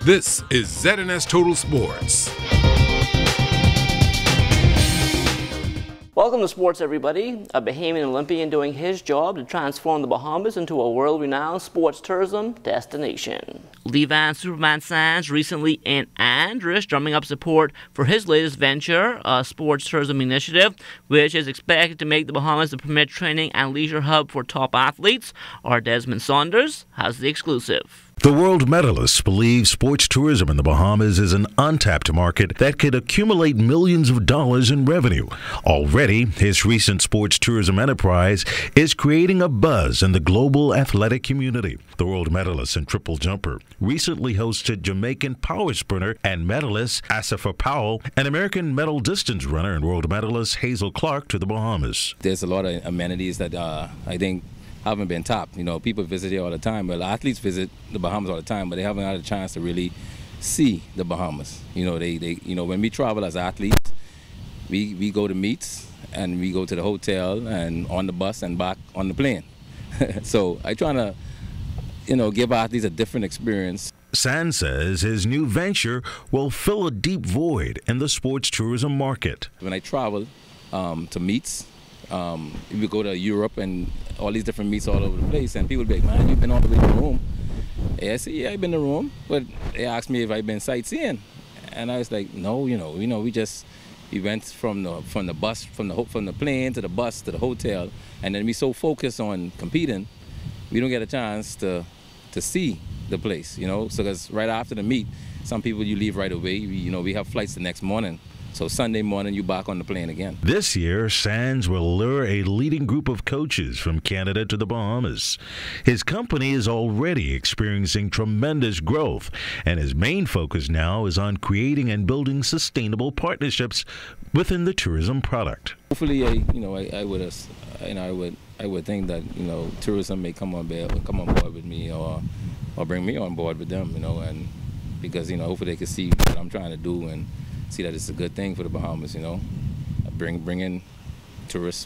This is ZNS Total Sports. Welcome to sports, everybody. A Bahamian Olympian doing his job to transform the Bahamas into a world-renowned sports tourism destination. Levan Superman Sands recently in Andros drumming up support for his latest venture, a sports tourism initiative, which is expected to make the Bahamas the premier training and leisure hub for top athletes. Our Desmond Saunders has the exclusive. The world medalists believe sports tourism in the Bahamas is an untapped market that could accumulate millions of dollars in revenue. Already, his recent sports tourism enterprise is creating a buzz in the global athletic community. The world medalist in triple jumper recently hosted Jamaican power sprinter and medalist Asifa Powell and American medal distance runner and world medalist Hazel Clark to the Bahamas. There's a lot of amenities that I think haven't been tapped. You know, people visit here all the time. Well, athletes visit the Bahamas all the time, but they haven't had a chance to really see the Bahamas. You know, when we travel as athletes, we go to meets and we go to the hotel and on the bus and back on the plane. So I try to, give athletes a different experience. San says his new venture will fill a deep void in the sports tourism market. When I travel to meets, we go to Europe and all these different meets all over the place, and people be like, "Man, you've been all the way to Rome." I say, "Yeah, I've been to Rome," but they asked me if I've been sightseeing, and I was like, "No, we went from the plane to the bus to the hotel, and then we so focused on competing, we don't get a chance to see the place, So because right after the meet, some people you leave right away. We have flights the next morning. So Sunday morning, you back on the plane again. This year, Sands will lure a leading group of coaches from Canada to the Bahamas. His company is already experiencing tremendous growth, and his main focus now is on creating and building sustainable partnerships within the tourism product. Hopefully, I would think that tourism may come on board with me or bring me on board with them, and because hopefully they can see what I'm trying to do and see that it's a good thing for the Bahamas, bring in tourists,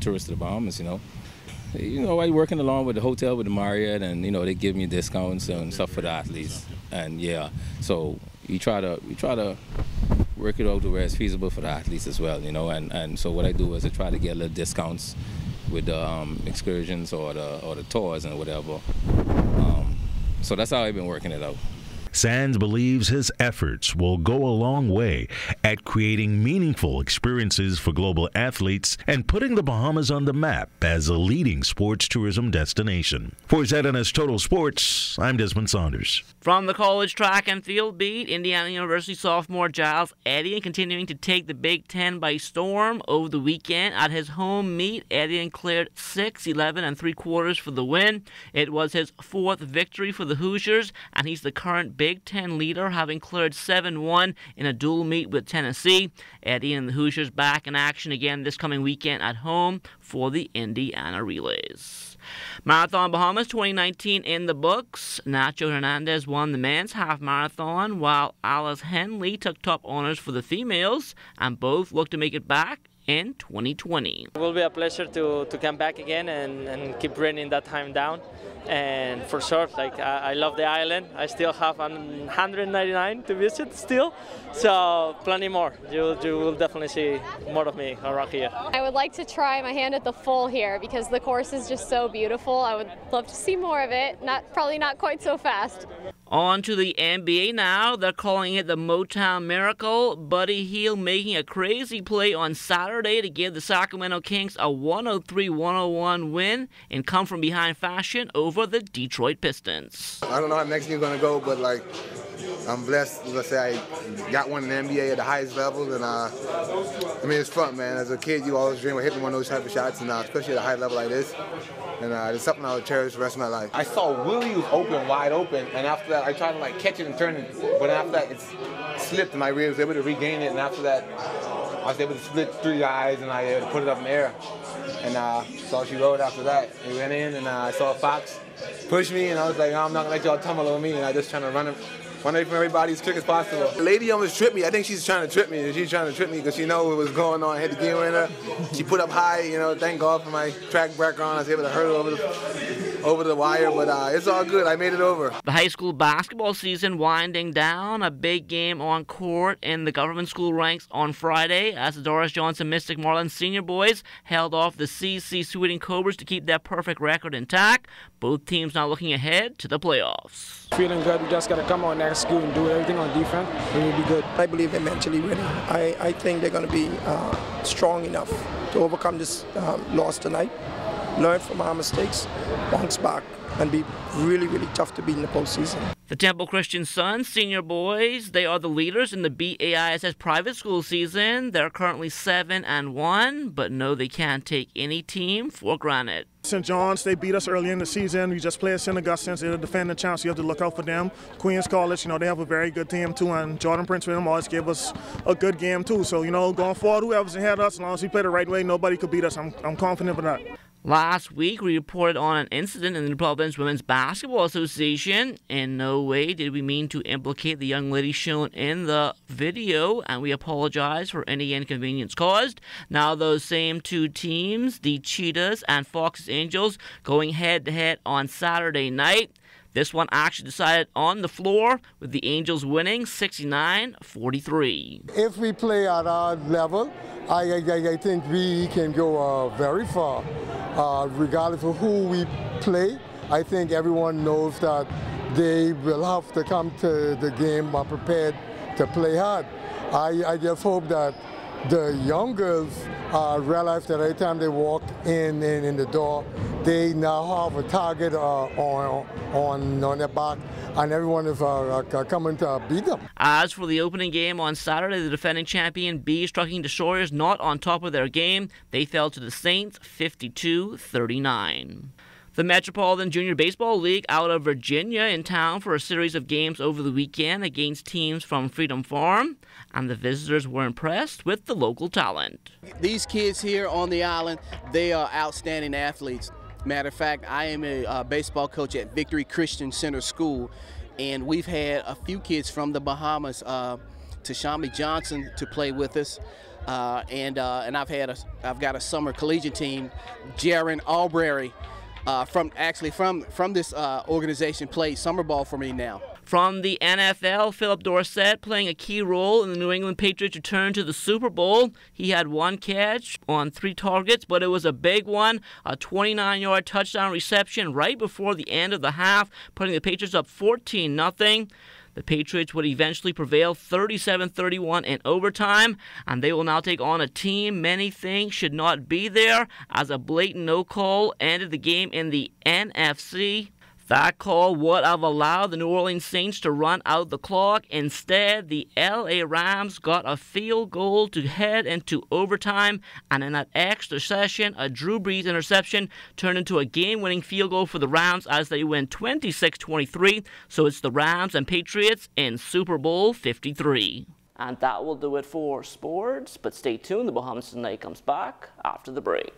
tourists to the Bahamas, I working along with the hotel with the Marriott, and they give me discounts and stuff for the athletes, and so we try to work it out to where it's feasible for the athletes as well, and so what I do is I try to get little discounts with the excursions or the tours and whatever, so that's how I've been working it out. Sands believes his efforts will go a long way at creating meaningful experiences for global athletes and putting the Bahamas on the map as a leading sports tourism destination. For ZNS Total Sports, I'm Desmond Saunders. From the college track and field beat, Indiana University sophomore Giles Etienne continuing to take the Big Ten by storm over the weekend. At his home meet, Etienne cleared 6-11 3/4 for the win. It was his fourth victory for the Hoosiers, and he's the current Big Ten leader, having cleared 7-1 in a dual meet with Tennessee. Etienne and the Hoosiers back in action again this coming weekend at home for the Indiana Relays. Marathon Bahamas 2019 in the books. Nacho Hernandez won the men's half marathon, while Alice Henley took top honors for the females, and both look to make it back in 2020. It will be a pleasure to come back again and keep bringing that time down. And for sure, I love the island. I still have 199 to visit still, so plenty more. You will definitely see more of me around here. I would like to try my hand at the full here because the course is just so beautiful. I would love to see more of it. Probably not quite so fast. On to the NBA now. They're calling it the Motown Miracle. Buddy Hield making a crazy play on Saturday to give the Sacramento Kings a 103-101 win in come-from-behind fashion over the Detroit Pistons. I don't know how next year's going to go, but I'm blessed. Let's say I got one in the NBA at the highest level, and it's fun, man. As a kid, you always dream of hitting one of those type of shots, and especially at a high level like this. And it's something I would cherish the rest of my life. I saw Willie was open, wide open, and after that, I tried to catch it and turn it, but after that, it slipped, and I was able to regain it. And after that, I was able to split 3 guys, and I was able to put it up in the air. And so she rode after that. We went in, and I saw Fox push me, and I was like, I'm not gonna let y'all tumble over me, and I just trying to run away from everybody as quick as possible. The lady almost tripped me. I think she's trying to trip me. She's trying to trip me because she knows what was going on. I had the gear in her. She put up high, thank God for my track background. I was able to hurdle over the over the wire, but it's all good. I made it over. The high school basketball season winding down. A big game on court in the government school ranks on Friday as the Doris Johnson Mystic Marlins senior boys held off the CC Sweeting Cobras to keep their perfect record intact. Both teams now looking ahead to the playoffs. Feeling good. We just got to come out next school and do everything on defense, and we'll be good. I believe they're mentally ready. I think they're going to be strong enough to overcome this loss tonight, learn from our mistakes, bounce back, and be really, really tough to beat in the postseason. The Temple Christian Sons senior boys, they are the leaders in the BAISS private school season. They're currently 7-1, but no, they can't take any team for granted. St. John's, they beat us early in the season. We just played St. Augustine's. They're the defending champs. You have to look out for them. Queens College, they have a very good team too, and Jordan Prince with them always gave us a good game too. So, going forward, whoever's ahead of us, as long as we play the right way, nobody could beat us. I'm confident of that. Last week, we reported on an incident in the Providence Women's Basketball Association. In no way did we mean to implicate the young lady shown in the video, and we apologize for any inconvenience caused. Now, those same two teams, the Cheetahs and Fox's Angels, going head-to-head on Saturday night. This one actually decided on the floor, with the Angels winning 69-43. If we play at our level, I think we can go very far. Regardless of who we play, I think everyone knows that they will have to come to the game prepared to play hard. I just hope that the young girls realize that every time they walk in the door, they now have a target on their back, and everyone is coming to beat them. As for the opening game on Saturday, the defending champion Bees Trucking Destroyers not on top of their game. They fell to the Saints 52-39. The Metropolitan Junior Baseball League out of Virginia in town for a series of games over the weekend against teams from Freedom Farm, and the visitors were impressed with the local talent. These kids here on the island, they are outstanding athletes. Matter of fact, I am a baseball coach at Victory Christian Center School, and we've had a few kids from the Bahamas, Tashami Johnson, to play with us, and I've got a summer collegiate team, Jaron Albury. From this organization played summer ball for me now. From the NFL, Philip Dorsett playing a key role in the New England Patriots' return to the Super Bowl. He had one catch on 3 targets, but it was a big one, a 29-yard touchdown reception right before the end of the half, putting the Patriots up 14-0. The Patriots would eventually prevail 37-31 in overtime, and they will now take on a team many think should not be there, as a blatant no call ended the game in the NFC. That call would have allowed the New Orleans Saints to run out the clock. Instead, the LA Rams got a field goal to head into overtime, and in that extra session, a Drew Brees interception turned into a game-winning field goal for the Rams as they win 26-23. So it's the Rams and Patriots in Super Bowl 53. And that will do it for sports, but stay tuned. The Bahamas Tonight comes back after the break.